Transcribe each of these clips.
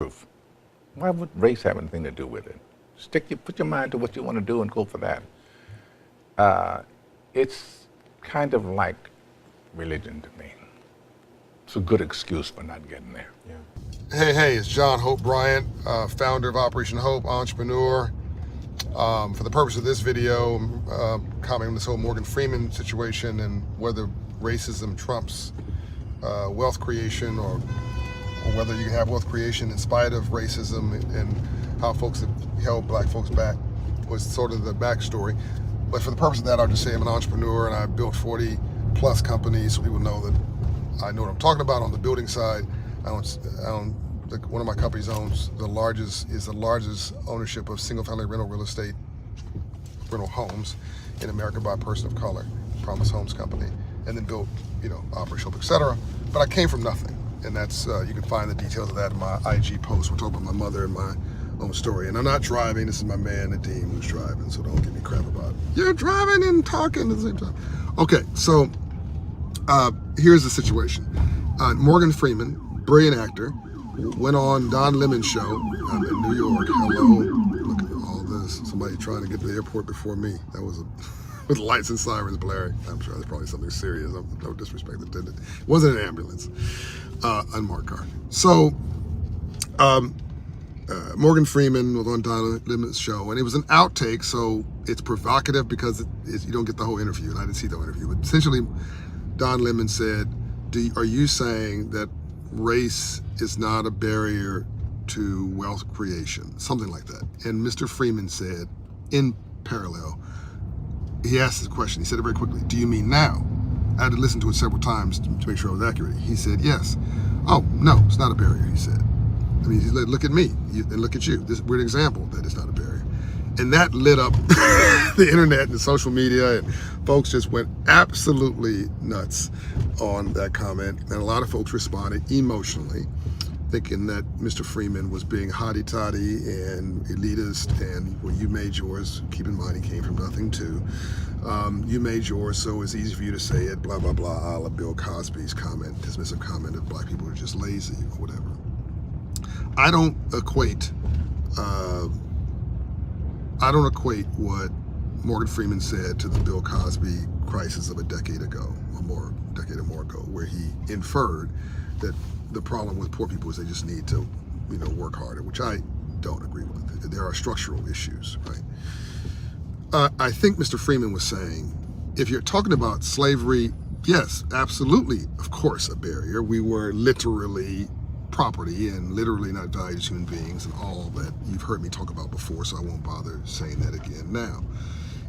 Proof. Why would race have anything to do with it? Put your mind to what you want to do and go for that. It's kind of like religion to me. It's a good excuse for not getting there. Yeah. Hey, it's John Hope Bryant, founder of Operation Hope, entrepreneur. For the purpose of this video, commenting on this whole Morgan Freeman situation and whether racism trumps wealth creation, or whether you can have wealth creation in spite of racism, and how folks have held black folks back was sort of the backstory. But for the purpose of that, I'll just say I'm an entrepreneur and I built 40 plus companies, so people know that I know what I'm talking about on the building side. One of my companies owns the largest ownership of single-family rental homes in America by a person of color, Promise Homes Company, and then built, Operation Hope, etc. But I came from nothing, and that's you can find the details of that in my IG post. We'll talk about my mother and my own story. And I'm not driving. This is my man Nadeem who's driving, so don't give me crap about it. You're driving and talking at the same time. Okay, so here's the situation. Morgan Freeman, brilliant actor, went on Don Lemon's show in New York. Hello, look at all this. Somebody trying to get to the airport before me. That was with lights and sirens blaring. I'm sure that's probably something serious. No disrespect intended. It wasn't an ambulance, unmarked car. So Morgan Freeman was on Don Lemon's show, and it was an outtake, so it's provocative because you don't get the whole interview, and I didn't see the whole interview. But essentially, Don Lemon said, are you saying that race is not a barrier to wealth creation? Something like that. And Mr. Freeman said, in parallel, he asked the question, he said it very quickly, do you mean now? I had to listen to it several times to make sure I was accurate. He said, yes. Oh, no, it's not a barrier, he said. I mean, he's like, look at me and look at you. We're an example that it's not a barrier. And that lit up the internet and the social media, and folks just went absolutely nuts on that comment. And a lot of folks responded emotionally, thinking that Mr. Freeman was being hotty-toddy and elitist, and well, you made yours. Keep in mind, he came from nothing too. You made yours, so it's easy for you to say it, blah, blah, blah, a la Bill Cosby's comment, dismissive comment of black people are just lazy or whatever. I don't equate what Morgan Freeman said to the Bill Cosby crisis of a decade or more ago, where he inferred that the problem with poor people is they just need to, work harder, which I don't agree with. There are structural issues, right? I think Mr. Freeman was saying, if you're talking about slavery, yes, absolutely, of course, a barrier. We were literally property and literally not valued as human beings, and all that you've heard me talk about before, so I won't bother saying that again now.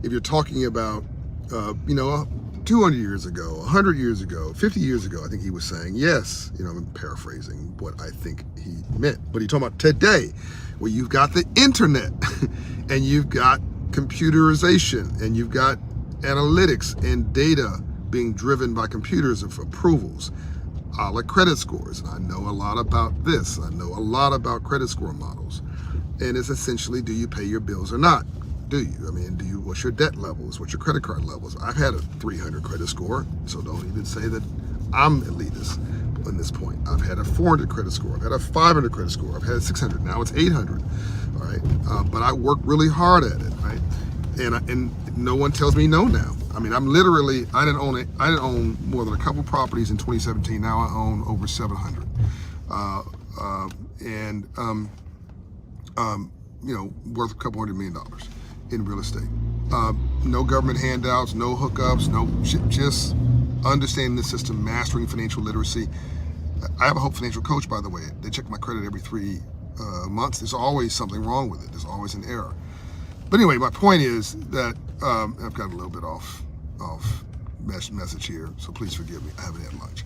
If you're talking about, 200 years ago, 100 years ago, 50 years ago, I think he was saying, yes, I'm paraphrasing what I think he meant. But you're talking about today, where you've got the internet, and you've got computerization, and you've got analytics and data being driven by computers of approvals, a la credit scores. I know a lot about this. I know a lot about credit score models. And it's essentially, do you pay your bills or not? Do you? I mean, what's your debt levels? What's your credit card levels? I've had a 300 credit score, so don't even say that I'm elitist on this point. I've had a 400 credit score. I've had a 500 credit score. I've had a 600. Now it's 800. All right. But I work really hard at it, right? And no one tells me no now. I mean, I didn't own more than a couple properties in 2017. Now I own over 700. Worth a couple $100 million in real estate. No government handouts, no hookups, just understanding the system, mastering financial literacy. I have a Hope financial coach, by the way. They check my credit every 3 months. There's always something wrong with it. There's always an error. But anyway, my point is that I've got a little bit off message here, so please forgive me. I haven't had lunch.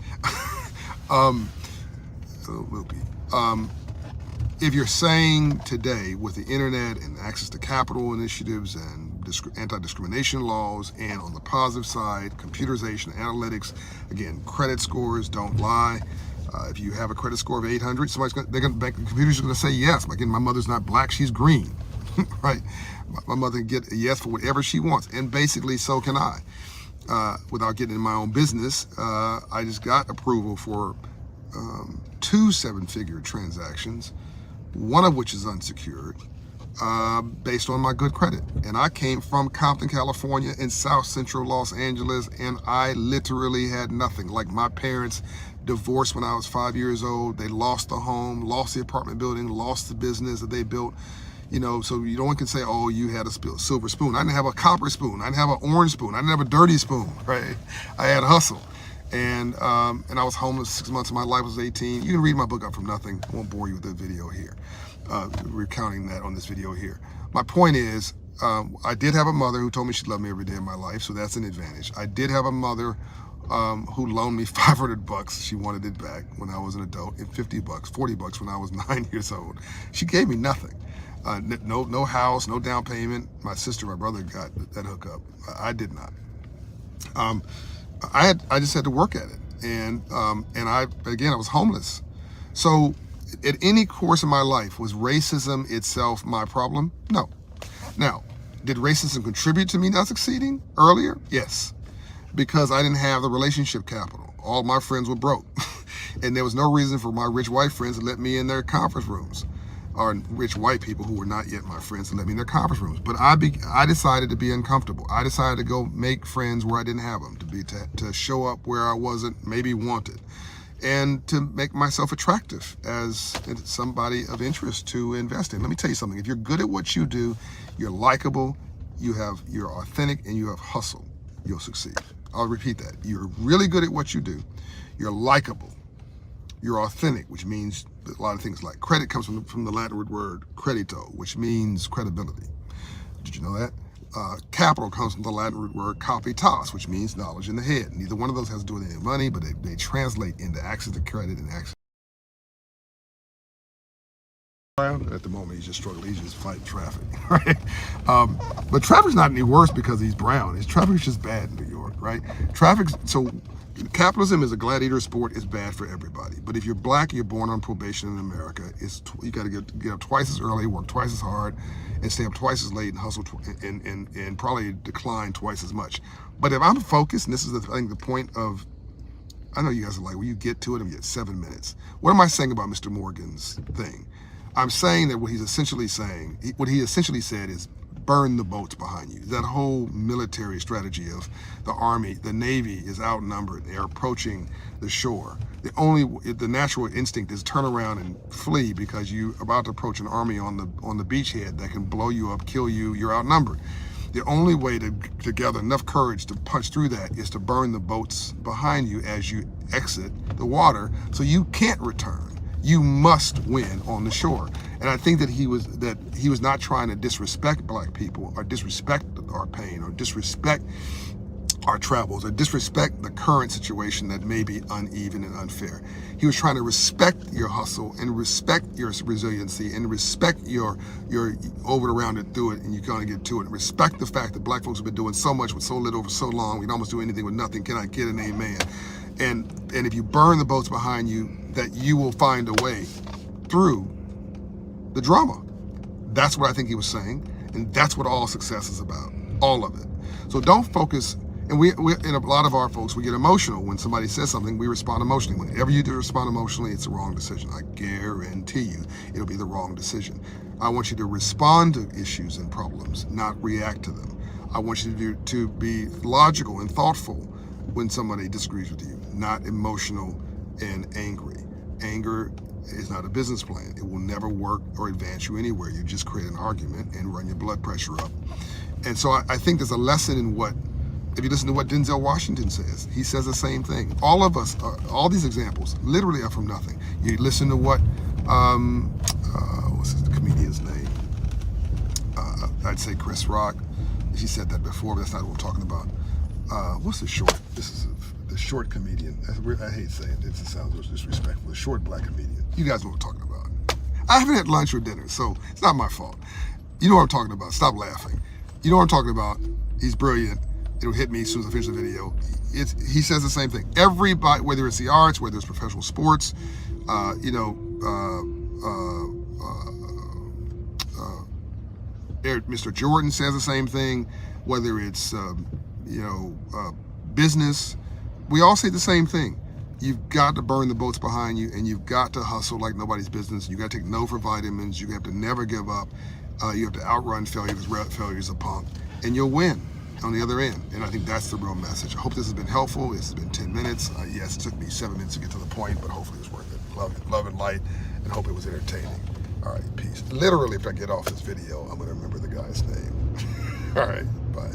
If you're saying today, with the internet and access to capital initiatives and anti-discrimination laws, and on the positive side, computerization, analytics, again, credit scores don't lie. If you have a credit score of 800, the computer's going to say yes. Again, my mother's not black, she's green, right? My mother can get a yes for whatever she wants, and basically so can I. Without getting in my own business, I just got approval for 2 7-figure transactions one of which is unsecured, based on my good credit. And I came from Compton, California in South Central Los Angeles, and I literally had nothing. Like, my parents divorced when I was 5 years old. They lost the home, lost the apartment building, lost the business that they built. You know, so no one can say, oh, you had a silver spoon. I didn't have a copper spoon. I didn't have an orange spoon. I didn't have a dirty spoon, right? I had hustle. And I was homeless 6 months of my life. I was 18. You can read my book Up From Nothing. I won't bore you with the video here, recounting that on this video here. My point is, I did have a mother who told me she loved me every day of my life, so that's an advantage. I did have a mother who loaned me $500. She wanted it back when I was an adult, and $50, $40 when I was 9 years old. She gave me nothing. No house, no down payment. My sister, my brother got that hookup. I did not. I just had to work at it, and I was homeless. So, at any course of my life, was racism itself my problem? No. Now, did racism contribute to me not succeeding earlier? Yes, because I didn't have the relationship capital. All my friends were broke, and there was no reason for my rich white friends to let me in their conference rooms, or rich white people who were not yet my friends to let me in their conference rooms. But I decided to be uncomfortable. I decided to go make friends where I didn't have them, to show up where I wasn't maybe wanted, and to make myself attractive as somebody of interest to invest in. Let me tell you something. If you're good at what you do, you're likable, you're authentic, and you have hustle, you'll succeed. I'll repeat that. You're really good at what you do. You're likable. You're authentic, which means a lot of things. Like credit comes from the Latin word credito, which means credibility. Did you know that? Capital comes from the Latin word capitas, which means knowledge in the head. Neither one of those has to do with any money, but they translate into access to credit and access. At the moment, he's just struggling. He's just fighting traffic, right? But traffic's not any worse because he's brown. Traffic's just bad in New York, right? So capitalism is a gladiator sport. It's bad for everybody. But if you're black, you're born on probation in America. You got to get up twice as early, work twice as hard, and stay up twice as late and hustle and probably decline twice as much. But if I'm focused, and this is I think the point of, I know you guys are like, well, you get to it and get 7 minutes. What am I saying about Mr. Morgan's thing? I'm saying that what he essentially said is burn the boats behind you. That whole military strategy of the Army, the Navy is outnumbered. They're approaching the shore. The natural instinct is turn around and flee because you're about to approach an army on the beachhead that can blow you up, kill you. You're outnumbered. The only way to gather enough courage to punch through that is to burn the boats behind you as you exit the water, so you can't return. You must win on the shore. And I think that he was not trying to disrespect black people or disrespect our pain or disrespect our travels or disrespect the current situation that may be uneven and unfair. He was trying to respect your hustle and respect your resiliency and respect your over it, around it, through it, and you're gonna get to it. And respect the fact that black folks have been doing so much with so little for so long, we can almost do anything with nothing. Can I get an amen? And if you burn the boats behind you, that you will find a way through the drama. That's what I think he was saying, and that's what all success is about, all of it. So don't focus, and we and a lot of our folks, we get emotional when somebody says something, we respond emotionally. Whenever you do respond emotionally, it's the wrong decision. I guarantee you, it'll be the wrong decision. I want you to respond to issues and problems, not react to them. I want you to be logical and thoughtful when somebody disagrees with you, not emotional and angry. Anger is not a business plan. It will never work or advance you anywhere. You just create an argument and run your blood pressure up. And so I think there's a lesson in what, if you listen to what Denzel Washington says, he says the same thing. All of us, all these examples, literally are from nothing. You listen to what, what's the comedian's name? I'd say Chris Rock. He said that before, but that's not what we're talking about. What's the short? This is the short comedian. I hate saying it. It sounds disrespectful. The short black comedian. You guys know what I'm talking about. I haven't had lunch or dinner, so it's not my fault. You know what I'm talking about. Stop laughing. You know what I'm talking about. He's brilliant. It'll hit me as soon as I finish the video. He says the same thing. Everybody, whether it's the arts, whether it's professional sports, Mr. Jordan says the same thing. Whether it's business, we all say the same thing. You've got to burn the boats behind you, and you've got to hustle like nobody's business. You got to take no for vitamins. You have to never give up. You have to outrun failure, because failure is a punk, and you'll win on the other end. And I think that's the real message. I hope this has been helpful. This has been 10 minutes. Yes, it took me 7 minutes to get to the point, but hopefully it's worth it. Love and light, and hope it was entertaining. All right, peace. Literally, if I get off this video, I'm going to remember the guy's name. All right, bye.